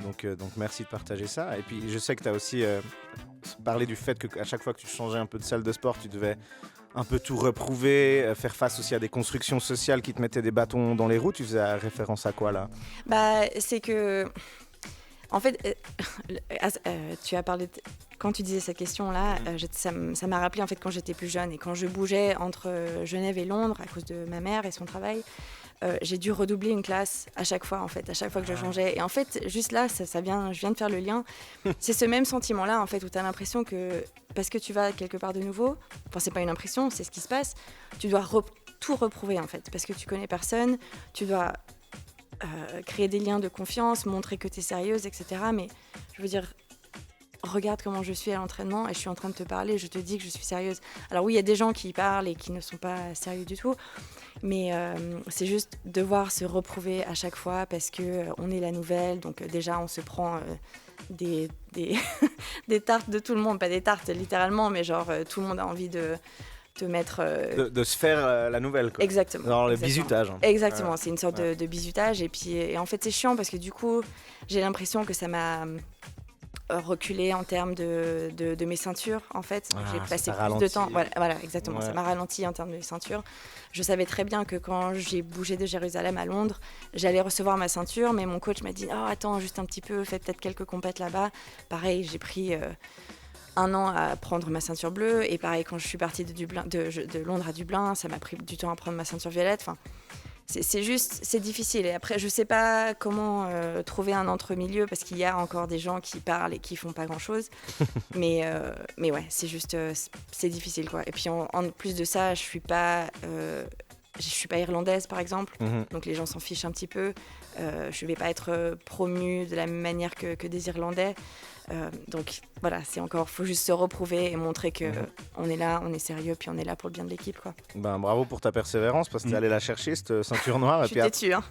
A: Donc merci de partager ça. Et puis je sais que tu as aussi parlé du fait qu'à chaque fois que tu changeais un peu de salle de sport, tu devais un peu tout reprouver, faire face aussi à des constructions sociales qui te mettaient des bâtons dans les roues. Tu faisais référence à quoi là?
C: Bah, c'est que... En fait, tu as parlé... Quand tu disais cette question-là, ça m'a rappelé en fait quand j'étais plus jeune et quand je bougeais entre Genève et Londres à cause de ma mère et son travail, j'ai dû redoubler une classe à chaque fois que je changeais. Et en fait, juste là, je viens de faire le lien. C'est ce même sentiment-là en fait où tu as l'impression que parce que tu vas quelque part de nouveau, enfin c'est pas une impression, c'est ce qui se passe, tu dois tout reprouver en fait parce que tu connais personne, tu dois créer des liens de confiance, montrer que tu es sérieuse, etc. Mais je veux dire, regarde comment je suis à l'entraînement et je suis en train de te parler, je te dis que je suis sérieuse. Alors oui, il y a des gens qui parlent et qui ne sont pas sérieux du tout, mais c'est juste devoir se reprouver à chaque fois parce qu'on est la nouvelle, donc déjà on se prend des tartes de tout le monde, pas des tartes littéralement, mais genre tout le monde a envie de te mettre...
A: De se faire la nouvelle, quoi.
C: Exactement.
A: Genre le
C: exactement.
A: bizutage.
C: Exactement, c'est une sorte de bizutage et en fait c'est chiant parce que du coup j'ai l'impression que ça m'a reculé en termes de mes ceintures en fait. J'ai passé plus de temps. Voilà, exactement. Ouais. Ça m'a ralenti en termes de mes ceintures. Je savais très bien que quand j'ai bougé de Jérusalem à Londres, j'allais recevoir ma ceinture, mais mon coach m'a dit « Oh, attends, juste un petit peu, fais peut-être quelques compètes là-bas. » Pareil, j'ai pris 1 an à prendre ma ceinture bleue. Et pareil, quand je suis partie de Londres à Dublin, ça m'a pris du temps à prendre ma ceinture violette. Enfin, c'est difficile. Et après, je sais pas comment trouver un entre-milieu parce qu'il y a encore des gens qui parlent et qui font pas grand-chose. mais ouais, c'est juste, c'est difficile, quoi. Et puis en plus de ça, je suis pas irlandaise, par exemple. Donc les gens s'en fichent un petit peu. Je vais pas être promue de la même manière que des Irlandais. Donc voilà, faut juste se reprouver et montrer que on est là, on est sérieux, puis on est là pour le bien de l'équipe, quoi.
A: Ben, bravo pour ta persévérance parce que t'es allé la chercher, cette ceinture noire.
C: Je suis têtue, hein.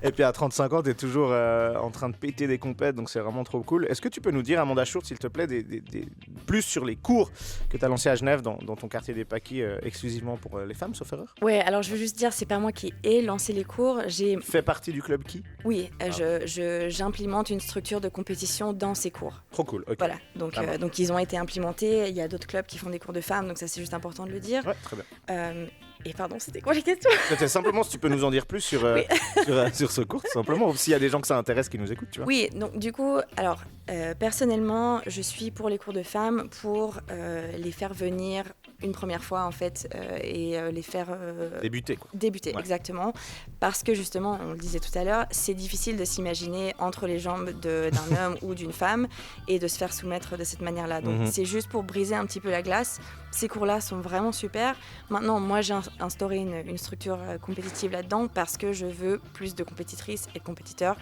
A: Et puis à 35 ans, t'es toujours en train de péter des compètes, donc c'est vraiment trop cool. Est-ce que tu peux nous dire, Amanda Schurz, s'il te plaît, plus sur les cours que t'as lancés à Genève dans ton quartier des Paquis, exclusivement pour les femmes, sauf erreur?
C: Ouais, alors je veux juste dire, c'est pas moi qui ai lancé les cours. J'ai
A: fait partie du club qui?
C: Oui, j'implémente une structure de compétition dans ces cours.
A: Trop cool, ok.
C: Voilà, donc ils ont été implémentés. Il y a d'autres clubs qui font des cours de femmes, donc ça c'est juste important de le dire.
A: Ouais, très bien.
C: Et pardon, c'était quoi les questions?
A: C'était simplement si tu peux nous en dire plus sur ce cours, tout simplement, ou s'il y a des gens que ça intéresse qui nous écoutent, tu vois.
C: Oui, donc du coup, alors personnellement, je suis pour les cours de femmes pour les faire venir une première fois en fait et les faire
A: débuter, quoi.
C: Débuter, ouais. Exactement, parce que justement, on le disait tout à l'heure, c'est difficile de s'imaginer entre les jambes d'un homme ou d'une femme et de se faire soumettre de cette manière-là. Donc c'est juste pour briser un petit peu la glace. Ces cours-là sont vraiment super. Maintenant, moi, j'ai instauré une structure compétitive là-dedans parce que je veux plus de compétitrices et de compétiteurs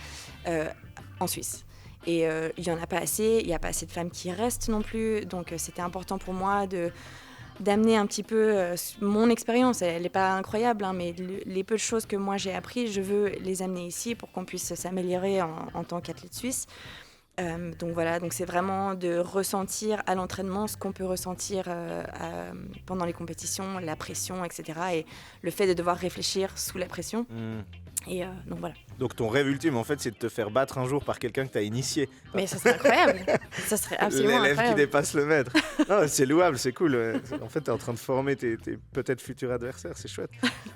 C: en Suisse. Et il n'y en a pas assez, il n'y a pas assez de femmes qui restent non plus. Donc c'était important pour moi d'amener un petit peu mon expérience. Elle n'est pas incroyable, hein, mais les peu de choses que moi j'ai appris, je veux les amener ici pour qu'on puisse s'améliorer en tant qu'athlète suisse. Donc voilà, donc c'est vraiment de ressentir à l'entraînement ce qu'on peut ressentir pendant les compétitions, la pression, etc. Et le fait de devoir réfléchir sous la pression. Et donc voilà.
A: Donc ton rêve ultime, en fait, c'est de te faire battre un jour par quelqu'un que tu as initié.
C: Mais ça serait incroyable. Ça serait absolument
A: L'élève
C: incroyable.
A: qui dépasse le maître. Non, c'est louable, c'est cool. Ouais. En fait, tu es en train de former tes peut-être futurs adversaires, c'est chouette.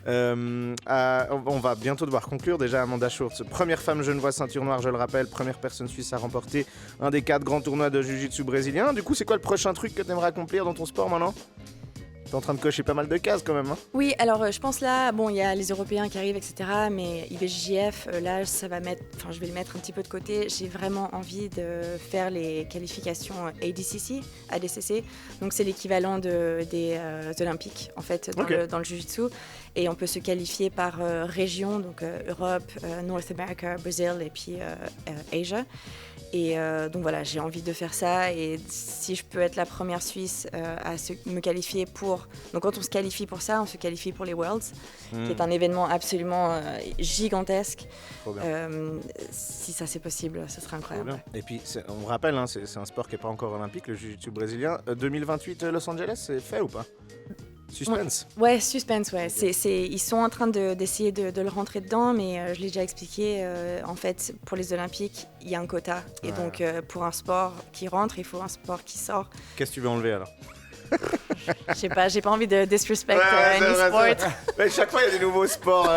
A: On va bientôt devoir conclure. Déjà, Amanda Schurz, première femme genevoise ceinture noire, je le rappelle, première personne suisse à remporter un des 4 grands tournois de jiu-jitsu brésilien. Du coup, c'est quoi le prochain truc que tu aimerais accomplir dans ton sport maintenant ? T'es en train de cocher pas mal de cases quand même. Hein.
C: Oui, alors je pense là, bon, il y a les Européens qui arrivent, etc. Mais IBJJF, là, je vais le mettre un petit peu de côté. J'ai vraiment envie de faire les qualifications ADCC. Donc c'est l'équivalent des Olympiques, en fait, dans le Jiu-Jitsu. Et on peut se qualifier par région, donc Europe, North America, Brésil et puis Asia. Et donc voilà, j'ai envie de faire ça. Et si je peux être la première Suisse à me qualifier pour... Donc quand on se qualifie pour ça, on se qualifie pour les Worlds, qui est un événement absolument gigantesque. Si ça c'est possible, ce serait incroyable.
A: Et puis on rappelle, hein, c'est un sport qui n'est pas encore olympique, le jiu-jitsu brésilien. 2028 Los Angeles, c'est fait ou pas ? Suspense.
C: Ouais, suspense, ouais. Ils sont en train d'essayer de le rentrer dedans, mais je l'ai déjà expliqué. En fait, pour les Olympiques, il y a un quota. Et donc, pour un sport qui rentre, il faut un sport qui sort.
A: Qu'est-ce que tu veux enlever alors ?
C: Je sais pas, j'ai pas envie de disrespect any sport.
A: Mais chaque fois, il y a des nouveaux sports.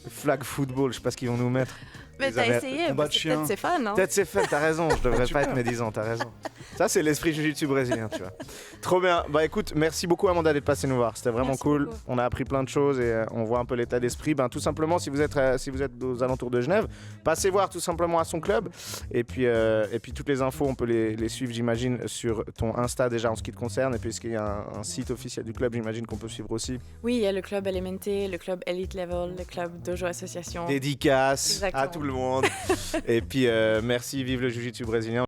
A: Flag football, je sais pas ce qu'ils vont nous mettre.
C: Mais t'as essayé, peut-être c'est fun, non ?
A: Peut-être c'est fun, t'as raison, je devrais pas être médisant, t'as raison. Ça, c'est l'esprit jiu-jitsu brésilien, tu vois. Trop bien. Bah écoute, merci beaucoup Amanda d'être passée nous voir. C'était vraiment cool. Beaucoup. On a appris plein de choses et on voit un peu l'état d'esprit. Tout simplement, si vous êtes aux alentours de Genève, passez voir tout simplement à son club. Et puis toutes les infos, on peut les suivre, j'imagine, sur ton Insta déjà en ce qui te concerne. Et puis est-ce qu'il y a un site officiel du club, j'imagine qu'on peut suivre aussi.
C: Oui, il y a le club Elemente, le club Elite Level, le club Dojo Association.
A: Dédicace
C: Exactement.
A: à tout le monde. Et puis merci, vive le jiu-jitsu brésilien.